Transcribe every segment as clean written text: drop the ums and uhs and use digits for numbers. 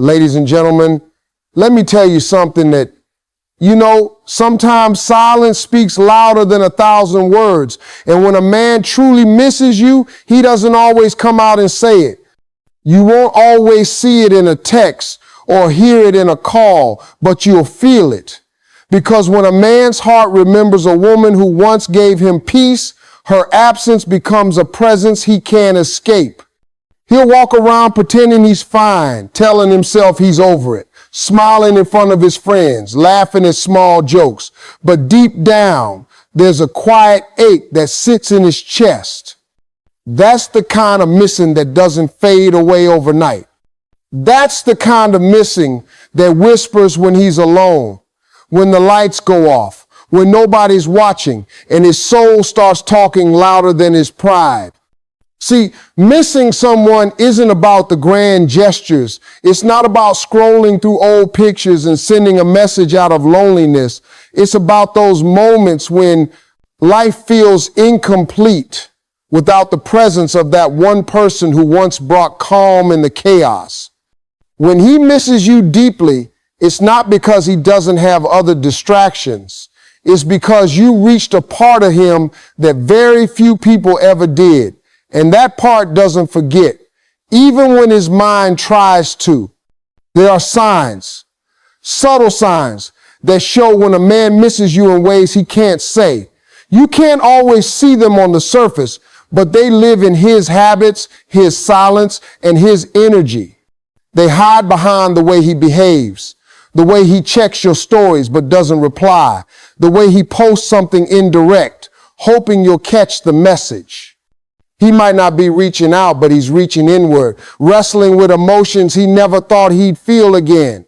Ladies and gentlemen, let me tell you something that, sometimes silence speaks louder than 1,000 words. And when a man truly misses you, he doesn't always come out and say it. You won't always see it in a text or hear it in a call, but you'll feel it. Because when a man's heart remembers a woman who once gave him peace, her absence becomes a presence he can't escape. He'll walk around pretending he's fine, telling himself he's over it, smiling in front of his friends, laughing at small jokes. But deep down, there's a quiet ache that sits in his chest. That's the kind of missing that doesn't fade away overnight. That's the kind of missing that whispers when he's alone, when the lights go off, when nobody's watching, and his soul starts talking louder than his pride. See, missing someone isn't about the grand gestures. It's not about scrolling through old pictures and sending a message out of loneliness. It's about those moments when life feels incomplete without the presence of that one person who once brought calm in the chaos. When he misses you deeply, it's not because he doesn't have other distractions. It's because you reached a part of him that very few people ever did. And that part doesn't forget, even when his mind tries to. There are signs, subtle signs, that show when a man misses you in ways he can't say. You can't always see them on the surface, but they live in his habits, his silence, and his energy. They hide behind the way he behaves, the way he checks your stories but doesn't reply, the way he posts something indirect, hoping you'll catch the message. He might not be reaching out, but he's reaching inward, wrestling with emotions he never thought he'd feel again.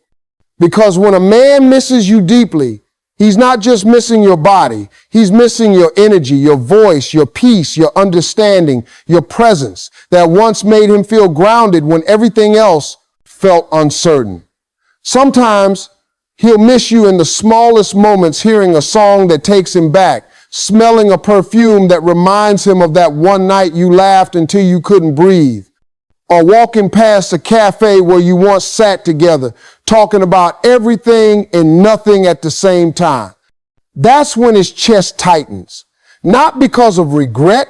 Because when a man misses you deeply, he's not just missing your body. He's missing your energy, your voice, your peace, your understanding, your presence that once made him feel grounded when everything else felt uncertain. Sometimes he'll miss you in the smallest moments, hearing a song that takes him back, smelling a perfume that reminds him of that one night you laughed until you couldn't breathe, or walking past a cafe where you once sat together, talking about everything and nothing at the same time. That's when his chest tightens, not because of regret,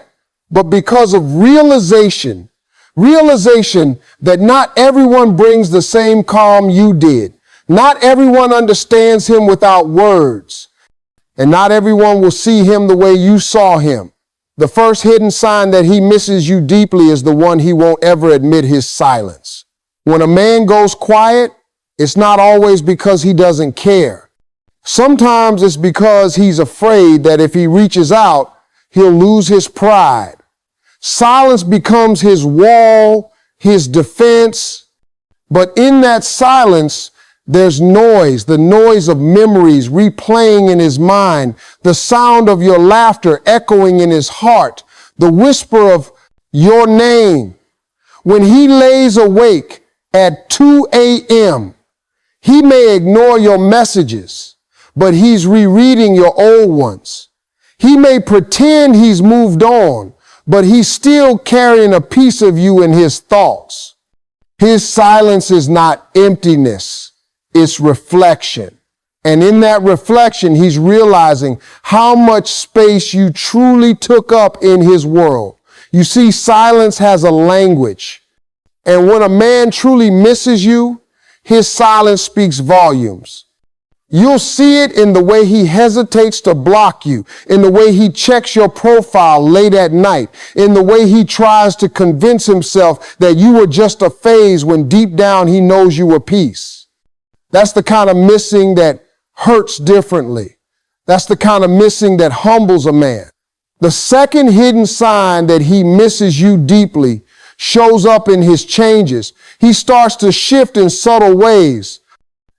but because of realization that not everyone brings the same calm you did. Not everyone understands him without words. And not everyone will see him the way you saw him. The first hidden sign that he misses you deeply is the one he won't ever admit his silence. When a man goes quiet, it's not always because he doesn't care. Sometimes it's because he's afraid that if he reaches out, he'll lose his pride. Silence becomes his wall, his defense. But in that silence, there's noise, the noise of memories replaying in his mind, the sound of your laughter echoing in his heart, the whisper of your name. When he lays awake at 2 a.m., he may ignore your messages, but he's rereading your old ones. He may pretend he's moved on, but he's still carrying a piece of you in his thoughts. His silence is not emptiness. It's reflection. And in that reflection, he's realizing how much space you truly took up in his world. You see, silence has a language. And when a man truly misses you, his silence speaks volumes. You'll see it in the way he hesitates to block you, in the way he checks your profile late at night, in the way he tries to convince himself that you were just a phase when deep down he knows you were peace. That's the kind of missing that hurts differently. That's the kind of missing that humbles a man. The second hidden sign that he misses you deeply shows up in his changes. He starts to shift in subtle ways.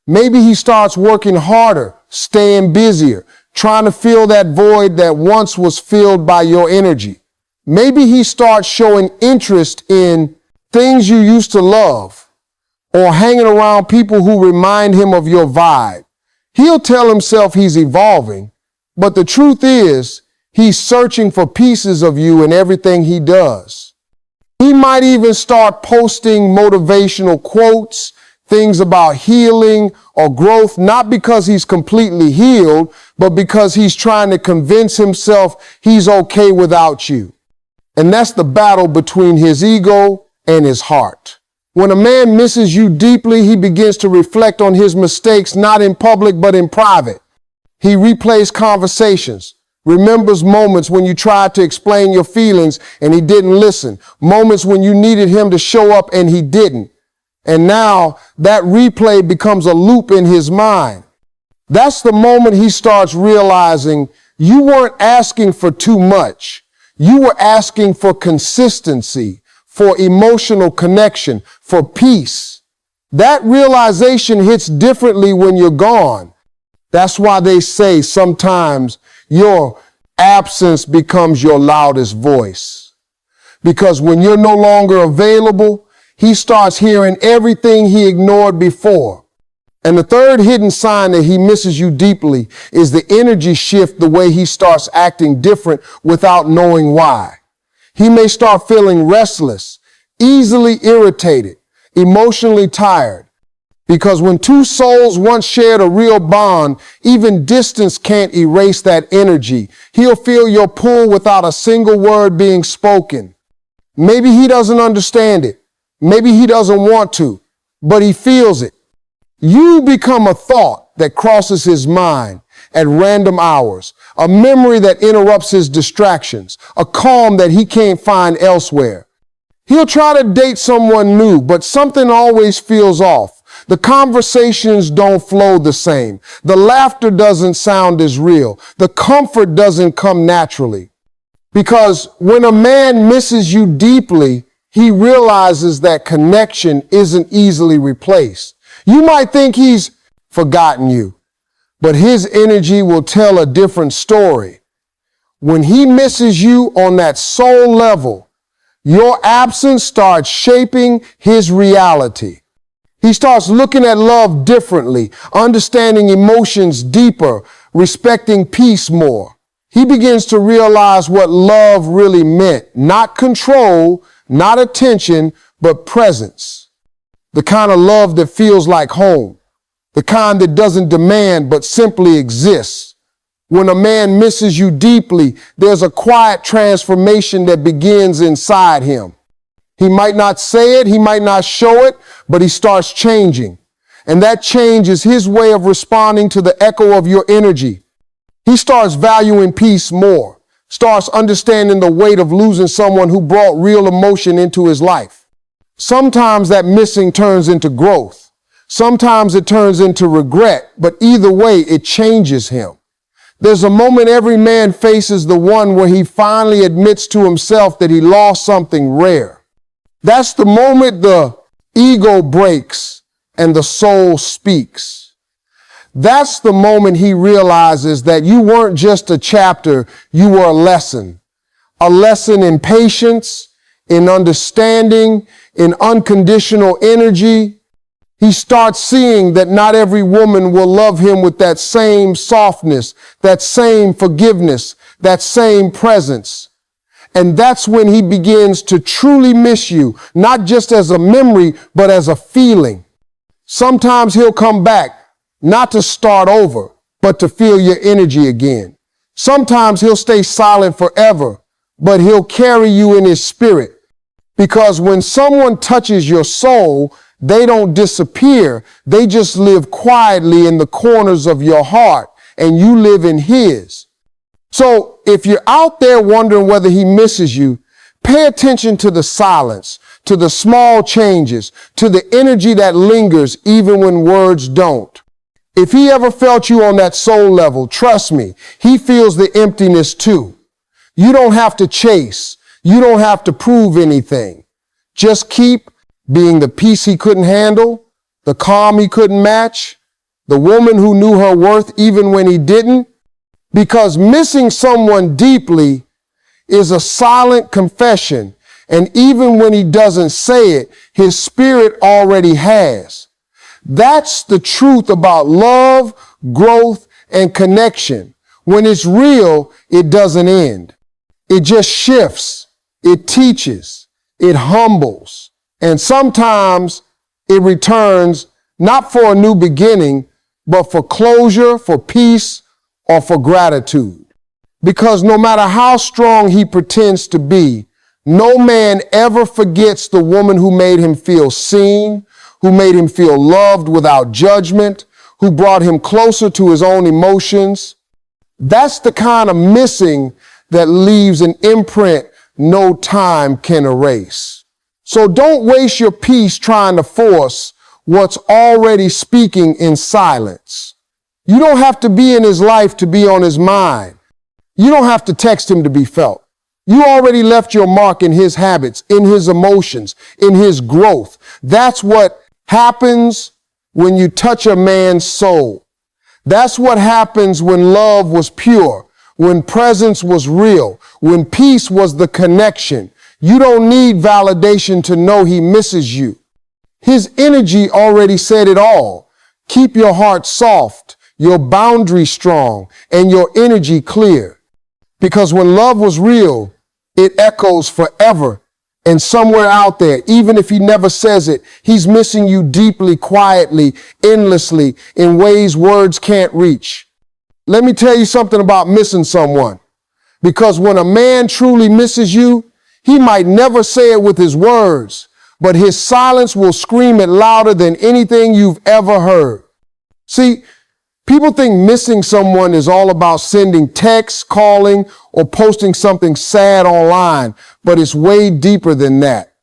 Maybe he starts working harder, staying busier, trying to fill that void that once was filled by your energy. Maybe he starts showing interest in things you used to love, or hanging around people who remind him of your vibe. He'll tell himself he's evolving, but the truth is he's searching for pieces of you in everything he does. He might even start posting motivational quotes, things about healing or growth, not because he's completely healed, but because he's trying to convince himself he's okay without you. And that's the battle between his ego and his heart. When a man misses you deeply, he begins to reflect on his mistakes, not in public, but in private. He replays conversations, remembers moments when you tried to explain your feelings and he didn't listen, moments when you needed him to show up and he didn't. And now that replay becomes a loop in his mind. That's the moment he starts realizing you weren't asking for too much. You were asking for consistency, for emotional connection, for peace. That realization hits differently when you're gone. That's why they say sometimes your absence becomes your loudest voice. Because when you're no longer available, he starts hearing everything he ignored before. And the third hidden sign that he misses you deeply is the energy shift, the way he starts acting different without knowing why. He may start feeling restless, easily irritated, emotionally tired. Because when two souls once shared a real bond, even distance can't erase that energy. He'll feel your pull without a single word being spoken. Maybe he doesn't understand it. Maybe he doesn't want to, but he feels it. You become a thought that crosses his mind at random hours, a memory that interrupts his distractions, a calm that he can't find elsewhere. He'll try to date someone new, but something always feels off. The conversations don't flow the same. The laughter doesn't sound as real. The comfort doesn't come naturally. Because when a man misses you deeply, he realizes that connection isn't easily replaced. You might think he's forgotten you, but his energy will tell a different story. When he misses you on that soul level, your absence starts shaping his reality. He starts looking at love differently, understanding emotions deeper, respecting peace more. He begins to realize what love really meant, not control, not attention, but presence. The kind of love that feels like home, the kind that doesn't demand but simply exists. When a man misses you deeply, there's a quiet transformation that begins inside him. He might not say it, he might not show it, but he starts changing. And that change is his way of responding to the echo of your energy. He starts valuing peace more, starts understanding the weight of losing someone who brought real emotion into his life. Sometimes that missing turns into growth. Sometimes it turns into regret, but either way, it changes him. There's a moment every man faces, the one where he finally admits to himself that he lost something rare. That's the moment the ego breaks and the soul speaks. That's the moment he realizes that you weren't just a chapter, you were a lesson in patience, in understanding, in unconditional energy. He starts seeing that not every woman will love him with that same softness, that same forgiveness, that same presence. And that's when he begins to truly miss you, not just as a memory, but as a feeling. Sometimes he'll come back, not to start over, but to feel your energy again. Sometimes he'll stay silent forever, but he'll carry you in his spirit. Because when someone touches your soul, they don't disappear. They just live quietly in the corners of your heart, and you live in his. So if you're out there wondering whether he misses you, pay attention to the silence, to the small changes, to the energy that lingers even when words don't. If he ever felt you on that soul level, trust me, he feels the emptiness too. You don't have to chase. You don't have to prove anything. Just keep being the peace he couldn't handle, the calm he couldn't match, the woman who knew her worth even when he didn't. Because missing someone deeply is a silent confession. And even when he doesn't say it, his spirit already has. That's the truth about love, growth, and connection. When it's real, it doesn't end. It just shifts. It teaches. It humbles. And sometimes it returns not for a new beginning, but for closure, for peace, or for gratitude. Because no matter how strong he pretends to be, no man ever forgets the woman who made him feel seen, who made him feel loved without judgment, who brought him closer to his own emotions. That's the kind of missing that leaves an imprint no time can erase. So don't waste your peace trying to force what's already speaking in silence. You don't have to be in his life to be on his mind. You don't have to text him to be felt. You already left your mark in his habits, in his emotions, in his growth. That's what happens when you touch a man's soul. That's what happens when love was pure, when presence was real, when peace was the connection. You don't need validation to know he misses you. His energy already said it all. Keep your heart soft, your boundaries strong, and your energy clear. Because when love was real, it echoes forever. And somewhere out there, even if he never says it, he's missing you deeply, quietly, endlessly, in ways words can't reach. Let me tell you something about missing someone. Because when a man truly misses you, he might never say it with his words, but his silence will scream it louder than anything you've ever heard. See, people think missing someone is all about sending texts, calling, or posting something sad online, but it's way deeper than that.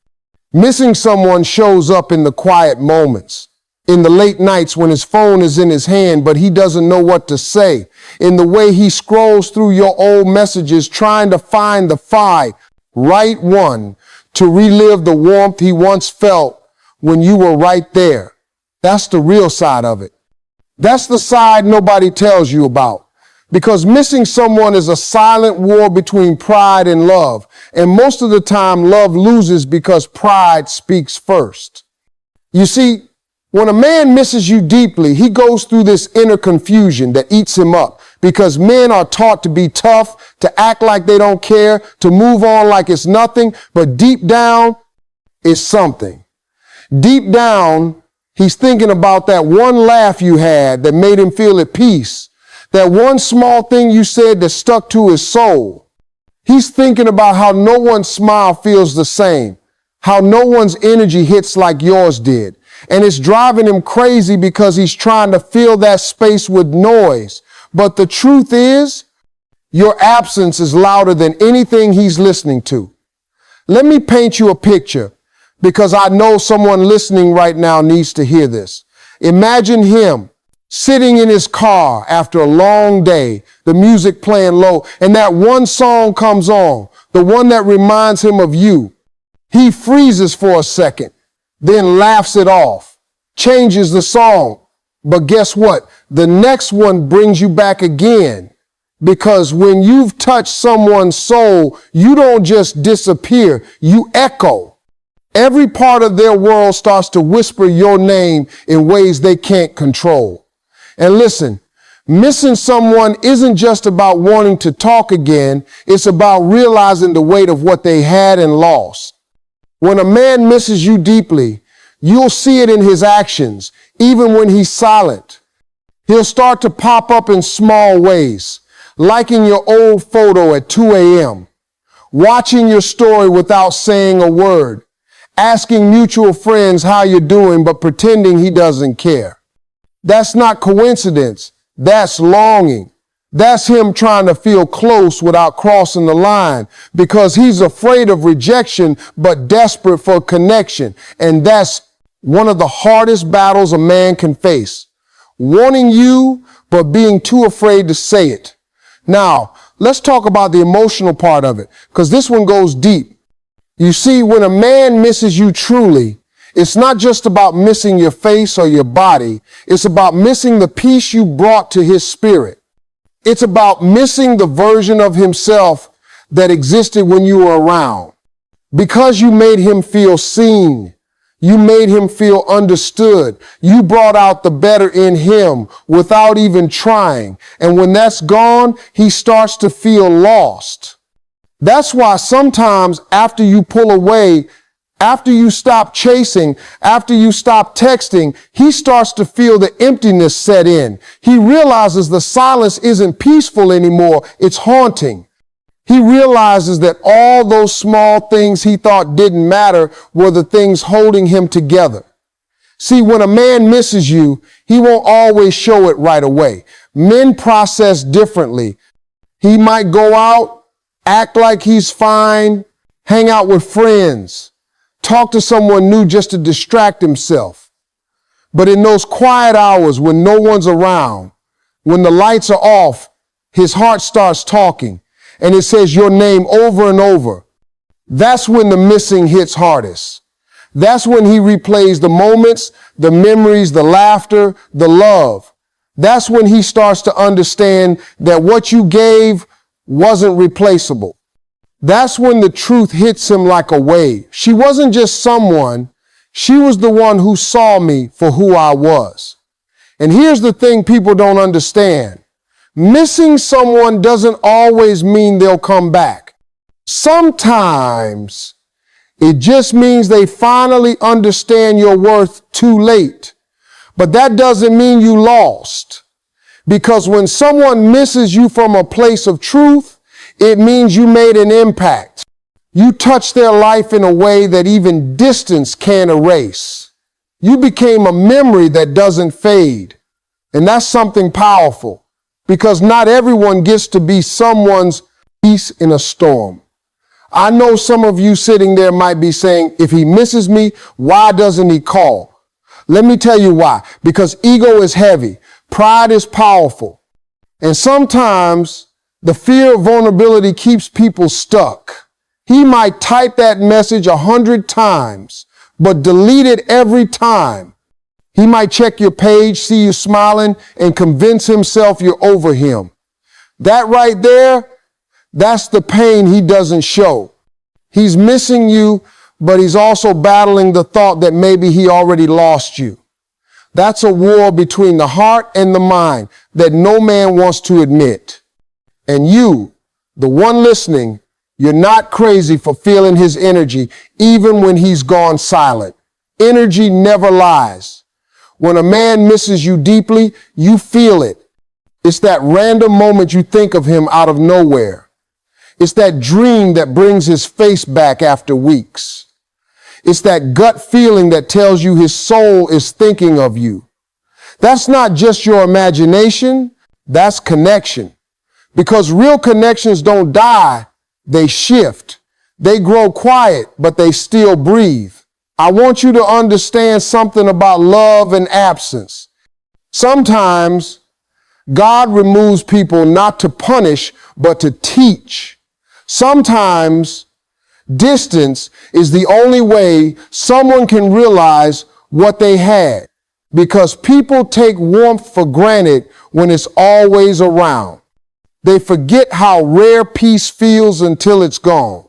Missing someone shows up in the quiet moments, in the late nights when his phone is in his hand, but he doesn't know what to say, in the way he scrolls through your old messages trying to find the right one to relive the warmth he once felt when you were right there. That's the real side of it. That's the side nobody tells you about. Because missing someone is a silent war between pride and love. And most of the time, love loses because pride speaks first. You see, when a man misses you deeply, he goes through this inner confusion that eats him up. Because men are taught to be tough, to act like they don't care, to move on like it's nothing. But deep down, it's something. Deep down, he's thinking about that one laugh you had that made him feel at peace. That one small thing you said that stuck to his soul. He's thinking about how no one's smile feels the same, how no one's energy hits like yours did. And it's driving him crazy because he's trying to fill that space with noise. But the truth is, your absence is louder than anything he's listening to. Let me paint you a picture because I know someone listening right now needs to hear this. Imagine him sitting in his car after a long day, the music playing low, and that one song comes on, the one that reminds him of you. He freezes for a second, then laughs it off, changes the song. But guess what? The next one brings you back again. Because when you've touched someone's soul, you don't just disappear, you echo. Every part of their world starts to whisper your name in ways they can't control. And listen, missing someone isn't just about wanting to talk again. It's about realizing the weight of what they had and lost. When a man misses you deeply, you'll see it in his actions, even when he's silent. He'll start to pop up in small ways, liking your old photo at 2 a.m., watching your story without saying a word, asking mutual friends how you're doing, but pretending he doesn't care. That's not coincidence. That's longing. That's him trying to feel close without crossing the line because he's afraid of rejection, but desperate for connection. And that's one of the hardest battles a man can face. Wanting you, but being too afraid to say it. Now, let's talk about the emotional part of it, because this one goes deep. You see, when a man misses you truly, it's not just about missing your face or your body. It's about missing the peace you brought to his spirit. It's about missing the version of himself that existed when you were around. Because you made him feel seen. You made him feel understood. You brought out the better in him without even trying. And when that's gone, he starts to feel lost. That's why sometimes after you pull away, After you stop chasing, after you stop texting, he starts to feel the emptiness set in. He realizes the silence isn't peaceful anymore, it's haunting. He realizes that all those small things he thought didn't matter were the things holding him together. See, when a man misses you, he won't always show it right away. Men process differently. He might go out, act like he's fine, hang out with friends, talk to someone new just to distract himself. But in those quiet hours when no one's around, when the lights are off, his heart starts talking and it says your name over and over. That's when the missing hits hardest. That's when he replays the moments, the memories, the laughter, the love. That's when he starts to understand that what you gave wasn't replaceable. That's when the truth hits him like a wave. She wasn't just someone. She was the one who saw me for who I was. And here's the thing people don't understand. Missing someone doesn't always mean they'll come back. Sometimes it just means they finally understand your worth too late. But that doesn't mean you lost. Because when someone misses you from a place of truth, it means you made an impact. You touched their life in a way that even distance can't erase. You became a memory that doesn't fade. And that's something powerful, because not everyone gets to be someone's peace in a storm. I know some of you sitting there might be saying, if he misses me, why doesn't he call? Let me tell you why. Because ego is heavy. Pride is powerful. And sometimes the fear of vulnerability keeps people stuck. He might type that message 100 times, but delete it every time. He might check your page, see you smiling, and convince himself you're over him. That right there, that's the pain he doesn't show. He's missing you, but he's also battling the thought that maybe he already lost you. That's a war between the heart and the mind that no man wants to admit. And you, the one listening, you're not crazy for feeling his energy, even when he's gone silent. Energy never lies. When a man misses you deeply, you feel it. It's that random moment you think of him out of nowhere. It's that dream that brings his face back after weeks. It's that gut feeling that tells you his soul is thinking of you. That's not just your imagination, that's connection. Because real connections don't die, they shift. They grow quiet, but they still breathe. I want you to understand something about love and absence. Sometimes God removes people not to punish, but to teach. Sometimes distance is the only way someone can realize what they had, because people take warmth for granted when it's always around. They forget how rare peace feels until it's gone.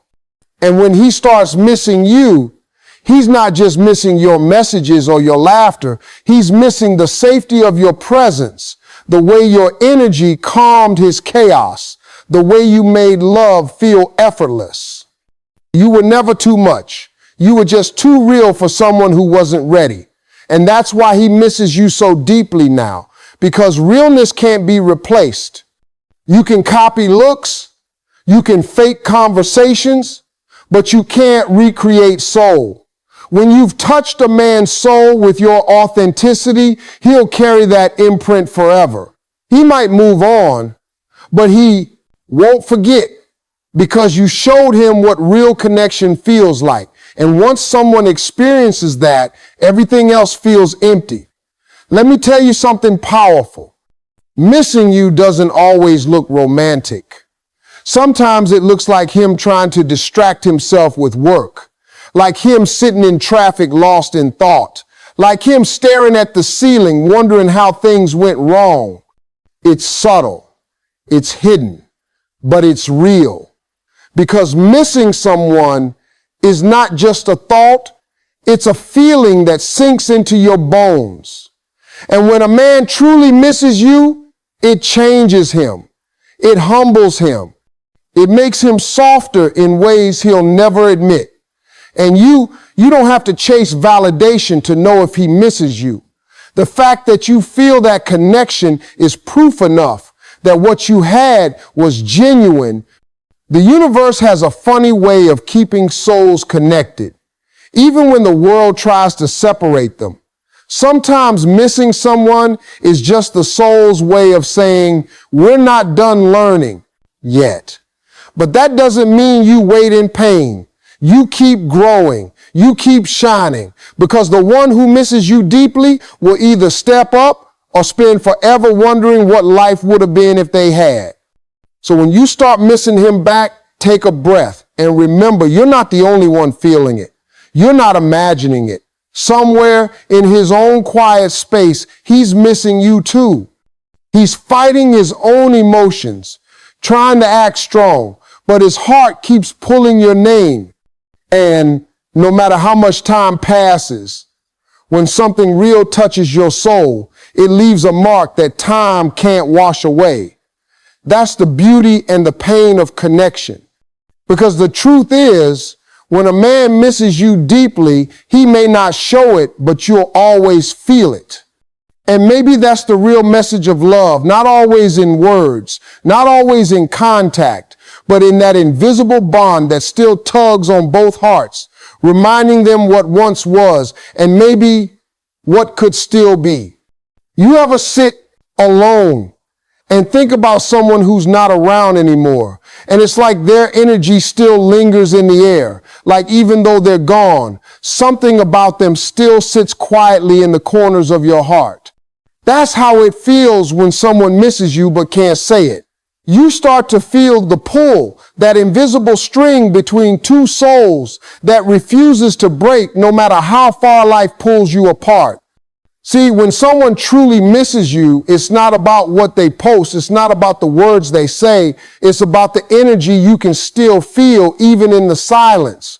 And when he starts missing you, he's not just missing your messages or your laughter. He's missing the safety of your presence, the way your energy calmed his chaos, the way you made love feel effortless. You were never too much. You were just too real for someone who wasn't ready. And that's why he misses you so deeply now, because realness can't be replaced. You can copy looks, you can fake conversations, but you can't recreate soul. When you've touched a man's soul with your authenticity, he'll carry that imprint forever. He might move on, but he won't forget, because you showed him what real connection feels like. And once someone experiences that, everything else feels empty. Let me tell you something powerful. Missing you doesn't always look romantic. Sometimes it looks like him trying to distract himself with work, like him sitting in traffic lost in thought, like him staring at the ceiling wondering how things went wrong. It's subtle, it's hidden, but it's real. Because missing someone is not just a thought, it's a feeling that sinks into your bones. And when a man truly misses you, it changes him. It humbles him. It makes him softer in ways he'll never admit. And you You don't have to chase validation to know if he misses you. The fact that you feel that connection is proof enough that what you had was genuine. The universe has a funny way of keeping souls connected, even when the world tries to separate them. Sometimes missing someone is just the soul's way of saying, we're not done learning yet. But that doesn't mean you wait in pain. You keep growing. You keep shining, because the one who misses you deeply will either step up or spend forever wondering what life would have been if they had. So when you start missing him back, take a breath and remember, you're not the only one feeling it. You're not imagining it. Somewhere in his own quiet space, he's missing you too. He's fighting his own emotions, trying to act strong, but his heart keeps pulling your name. And no matter how much time passes, when something real touches your soul, it leaves a mark that time can't wash away. That's the beauty and the pain of connection. Because the truth is, when a man misses you deeply, he may not show it, but you'll always feel it. And maybe that's the real message of love, not always in words, not always in contact, but in that invisible bond that still tugs on both hearts, reminding them what once was and maybe what could still be. You ever sit alone and think about someone who's not around anymore, and it's like their energy still lingers in the air, like even though they're gone, something about them still sits quietly in the corners of your heart. That's how it feels when someone misses you but can't say it. You start to feel the pull, that invisible string between two souls that refuses to break no matter how far life pulls you apart. See, when someone truly misses you, it's not about what they post. It's not about the words they say. It's about the energy you can still feel even in the silence.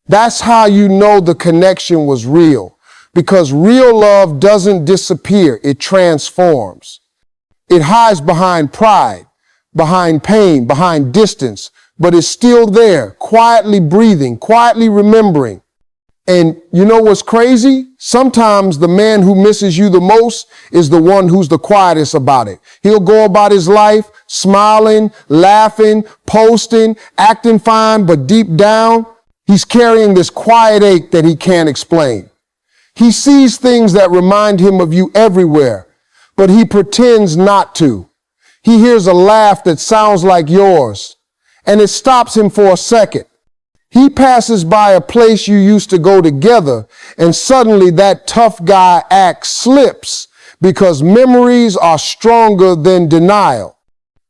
That's how you know the connection was real, because real love doesn't disappear. It transforms. It hides behind pride, behind pain, behind distance, but it's still there, quietly breathing, quietly remembering. And you know what's crazy? Sometimes the man who misses you the most is the one who's the quietest about it. He'll go about his life smiling, laughing, posting, acting fine, but deep down, he's carrying this quiet ache that he can't explain. He sees things that remind him of you everywhere, but he pretends not to. He hears a laugh that sounds like yours, and it stops him for a second. He passes by a place you used to go together, and suddenly that tough guy act slips because memories are stronger than denial.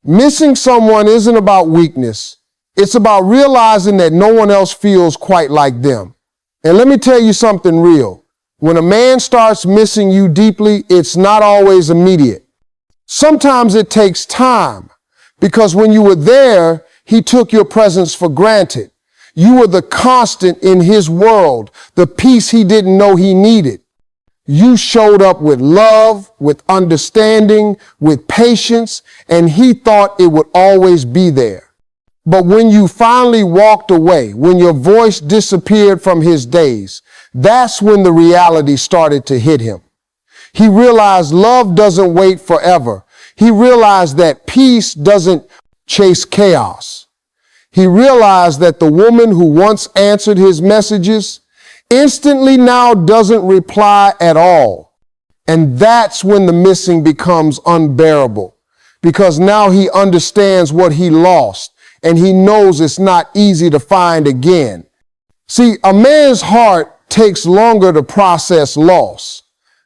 Missing someone isn't about weakness. It's about realizing that no one else feels quite like them. And let me tell you something real. When a man starts missing you deeply, it's not always immediate. Sometimes it takes time, because when you were there, he took your presence for granted. You were the constant in his world, the peace he didn't know he needed. You showed up with love, with understanding, with patience, and he thought it would always be there. But when you finally walked away, when your voice disappeared from his days, that's when the reality started to hit him. He realized love doesn't wait forever. He realized that peace doesn't chase chaos. He realized that the woman who once answered his messages instantly now doesn't reply at all. And that's when the missing becomes unbearable, because now he understands what he lost, and he knows it's not easy to find again. See, a man's heart takes longer to process loss,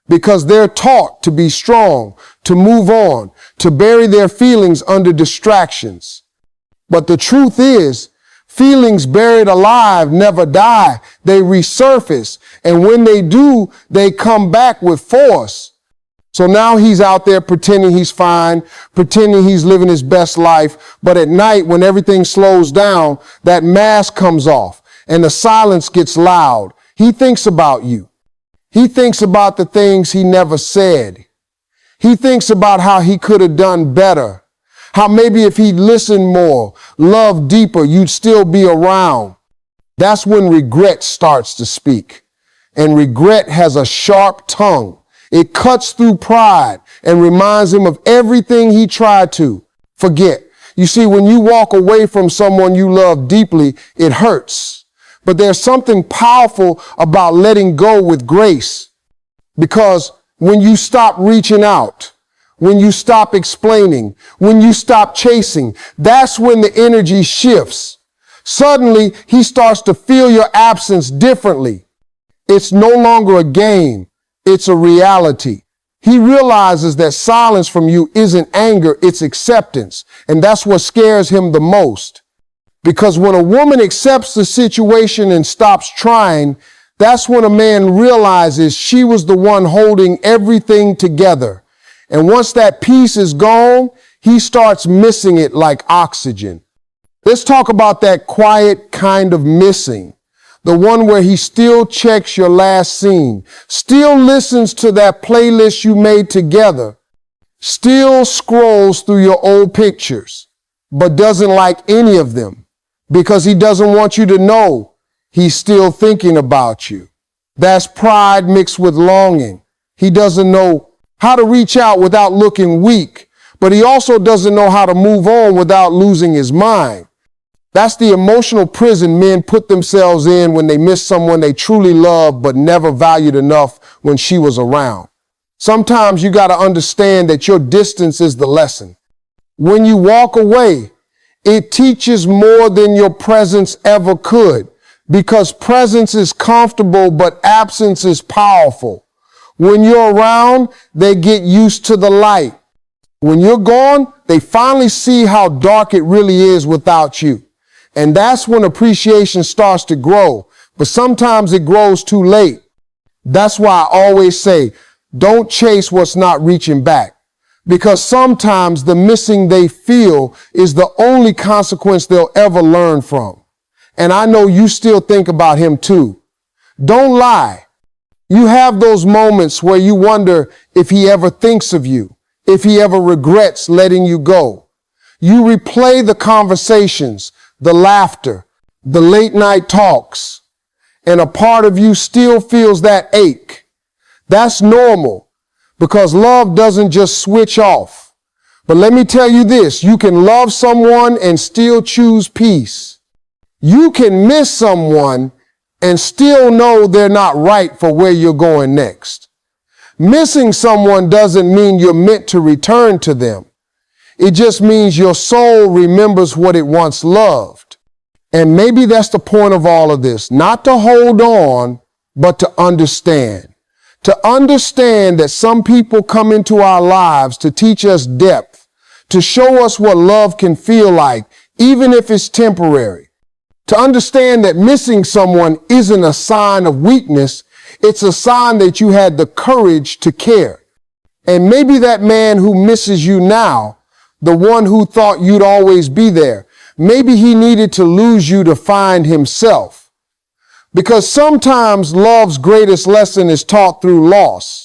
because they're taught to be strong, to move on, to bury their feelings under distractions. But the truth is, feelings buried alive never die. They resurface. And when they do, they come back with force. So now he's out there pretending he's fine, pretending he's living his best life. But at night, when everything slows down, that mask comes off and the silence gets loud. He thinks about you. He thinks about the things he never said. He thinks about how he could have done better. How maybe if he'd listened more, loved deeper, you'd still be around. That's when regret starts to speak. And regret has a sharp tongue. It cuts through pride and reminds him of everything he tried to forget. You see, when you walk away from someone you love deeply, it hurts. But there's something powerful about letting go with grace. Because when you stop reaching out, when you stop explaining, when you stop chasing, that's when the energy shifts. Suddenly, he starts to feel your absence differently. It's no longer a game. It's a reality. He realizes that silence from you isn't anger, it's acceptance. And that's what scares him the most. Because when a woman accepts the situation and stops trying, that's when a man realizes she was the one holding everything together. And once that piece is gone, he starts missing it like oxygen. Let's talk about that quiet kind of missing. The one where he still checks your last scene, still listens to that playlist you made together, still scrolls through your old pictures, but doesn't like any of them because he doesn't want you to know he's still thinking about you. That's pride mixed with longing. He doesn't know how to reach out without looking weak, but he also doesn't know how to move on without losing his mind. That's the emotional prison men put themselves in when they miss someone they truly love but never valued enough when she was around. Sometimes you got to understand that your distance is the lesson. When you walk away, it teaches more than your presence ever could, because presence is comfortable but absence is powerful. When you're around, they get used to the light. When you're gone, they finally see how dark it really is without you. And that's when appreciation starts to grow. But sometimes it grows too late. That's why I always say, don't chase what's not reaching back. Because sometimes the missing they feel is the only consequence they'll ever learn from. And I know you still think about him too. Don't lie. You have those moments where you wonder if he ever thinks of you, if he ever regrets letting you go. You replay the conversations, the laughter, the late night talks, and a part of you still feels that ache. That's normal because love doesn't just switch off. But let me tell you this, you can love someone and still choose peace. You can miss someone and still know they're not right for where you're going next. Missing someone doesn't mean you're meant to return to them. It just means your soul remembers what it once loved. And maybe that's the point of all of this, not to hold on, but to understand. To understand that some people come into our lives to teach us depth, to show us what love can feel like, even if it's temporary. To understand that missing someone isn't a sign of weakness, it's a sign that you had the courage to care. And maybe that man who misses you now, the one who thought you'd always be there, maybe he needed to lose you to find himself. Because sometimes love's greatest lesson is taught through loss.